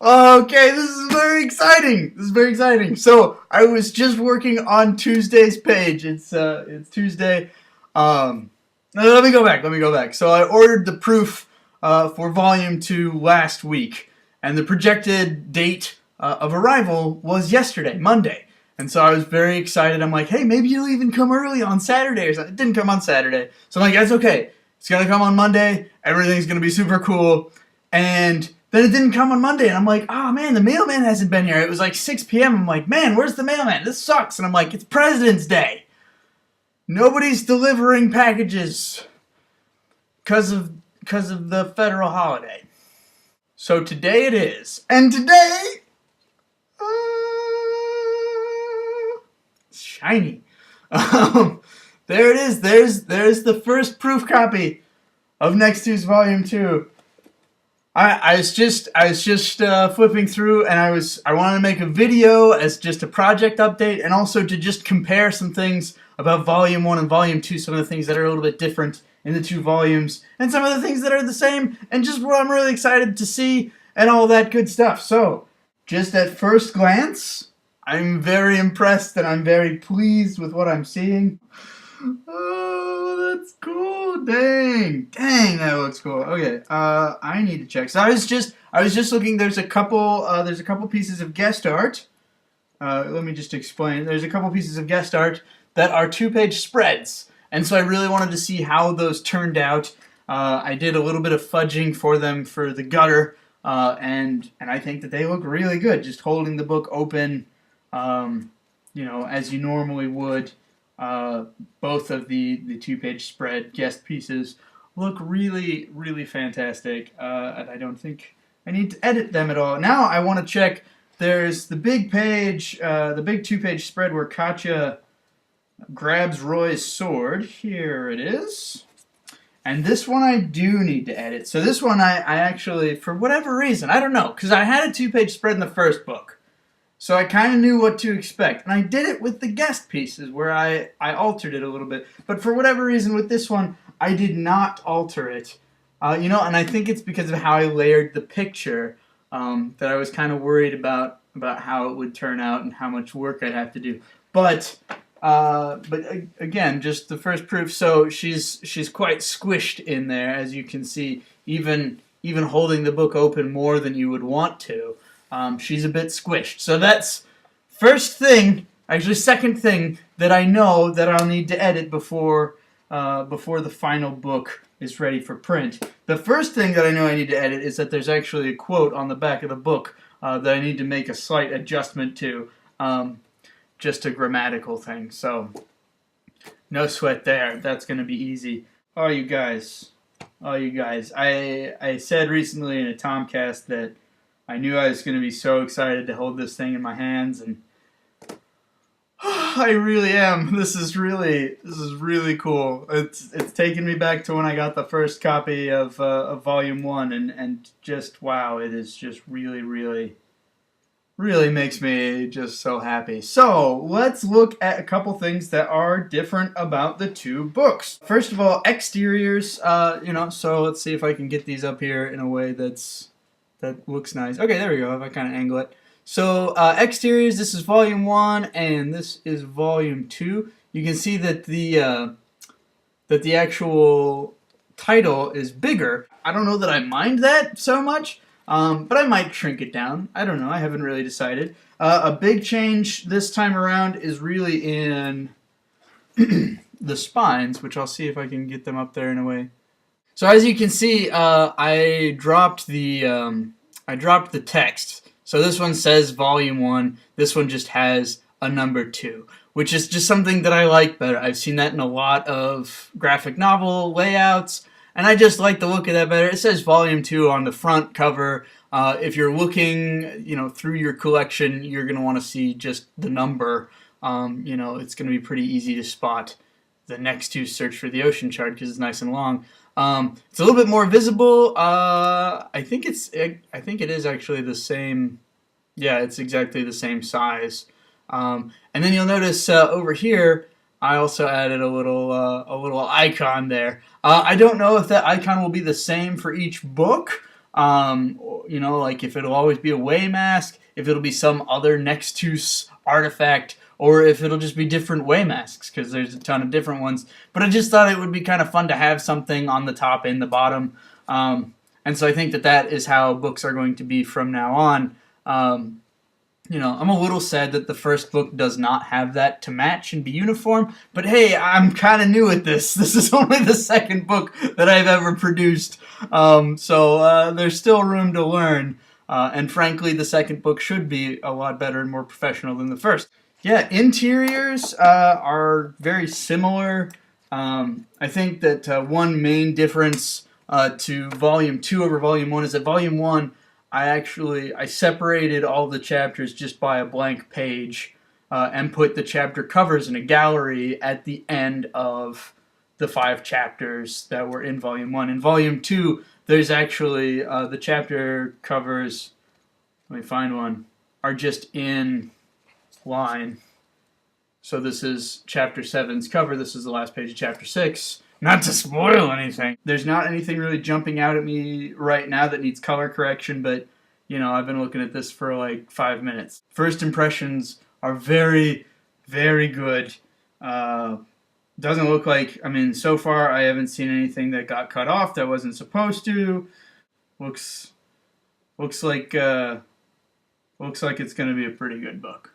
Okay, this is very exciting. This is very exciting. So I was just working on Tuesday's page. It's Tuesday. Let me go back. Let me go back. So I ordered the proof for Volume 2 last week, and the projected date of arrival was yesterday, Monday. And so I was very excited. I'm like, hey, maybe it'll even come early on Saturday or something. It didn't come on Saturday. So I'm like, that's okay. It's going to come on Monday. Everything's going to be super cool. And then it didn't come on Monday, and I'm like, oh man, the mailman hasn't been here. It was like 6 p.m. I'm like, man, where's the mailman? This sucks. And I'm like, it's President's Day. Nobody's delivering packages because of the federal holiday. So today it is. And today, it's shiny. There it is. There's the first proof copy of Nextuus Volume 2. I was just flipping through, and I wanted to make a video as just a project update, and also to just compare some things about Volume 1 and Volume 2, some of the things that are a little bit different in the two volumes, and some of the things that are the same, and just what I'm really excited to see, and all that good stuff. So, just at first glance, I'm very impressed, and I'm very pleased with what I'm seeing. Oh, that's cool. Dang, that looks cool. Okay, I need to check. So I was just looking. There's a couple pieces of guest art. Let me just explain. There's a couple pieces of guest art that are 2-page spreads, and so I really wanted to see how those turned out. I did a little bit of fudging for them for the gutter, and I think that they look really good. Just holding the book open, as you normally would. Both of the 2-page spread guest pieces look really, really fantastic, and I don't think I need to edit them at all. Now I want to check. There's the big page, the big 2-page spread where Katya grabs Roy's sword. Here it is. And this one I do need to edit. So this one I actually, for whatever reason, I don't know, because I had a 2-page spread in the first book. So I kind of knew what to expect. And I did it with the guest pieces where I altered it a little bit. But for whatever reason with this one, I did not alter it. And I think it's because of how I layered the picture that I was kind of worried about how it would turn out and how much work I'd have to do. But again, just the first proof. So she's quite squished in there, as you can see, even holding the book open more than you would want to. She's a bit squished. So that's second thing that I know that I'll need to edit before the final book is ready for print. The first thing that I know I need to edit is that there's actually a quote on the back of the book that I need to make a slight adjustment to. Just a grammatical thing. So no sweat there. That's going to be easy. Oh, you guys. I said recently in a Tomcast that I knew I was going to be so excited to hold this thing in my hands, and I really am. This is really cool. It's taken me back to when I got the first copy of Volume 1, and just wow, it is just really makes me just so happy. So let's look at a couple things that are different about the two books. First of all, exteriors. So let's see if I can get these up here in a way that looks nice. Okay, there we go, if I kind of angle it. So, exteriors, this is Volume 1, and this is Volume 2. You can see that the actual title is bigger. I don't know that I mind that so much, but I might shrink it down. I don't know, I haven't really decided. A big change this time around is really in the spines, which I'll see if I can get them up there in a way. So as you can see, I dropped the text. So this one says Volume 1. This one just has a number 2, which is just something that I like better. I've seen that in a lot of graphic novel layouts, and I just like the look of that better. It says Volume 2 on the front cover. If you're looking, through your collection, you're going to want to see just the number. It's going to be pretty easy to spot the Nextuus Search for the Ocean chart because it's nice and long. It's a little bit more visible. I think it is actually the same. Yeah, it's exactly the same size. And then you'll notice over here, I also added a little icon there. I don't know if that icon will be the same for each book, you know, like if it'll always be a way mask, if it'll be some other Nextuus artifact, or if it'll just be different way masks, because there's a ton of different ones. But I just thought it would be kind of fun to have something on the top and the bottom. And so I think that that is how books are going to be from now on. You know, I'm a little sad that the first book does not have that to match and be uniform, but hey, I'm kind of new at this. This is only the second book that I've ever produced, so there's still room to learn, and frankly, the second book should be a lot better and more professional than the first. Yeah, interiors are very similar. I think that one main difference to Volume 2 over Volume 1 is that Volume 1, I separated all the chapters just by a blank page and put the chapter covers in a gallery at the end of the 5 chapters that were in Volume 1. In Volume 2, there's actually the chapter covers, let me find one, are just in line. So this is Chapter 7's cover, this is the last page of Chapter 6. Not to spoil anything. There's not anything really jumping out at me right now that needs color correction, but, you know, I've been looking at this for like 5 minutes. First impressions are very, very good. Doesn't look like, I mean, so far I haven't seen anything that got cut off that wasn't supposed to. Looks like it's going to be a pretty good book.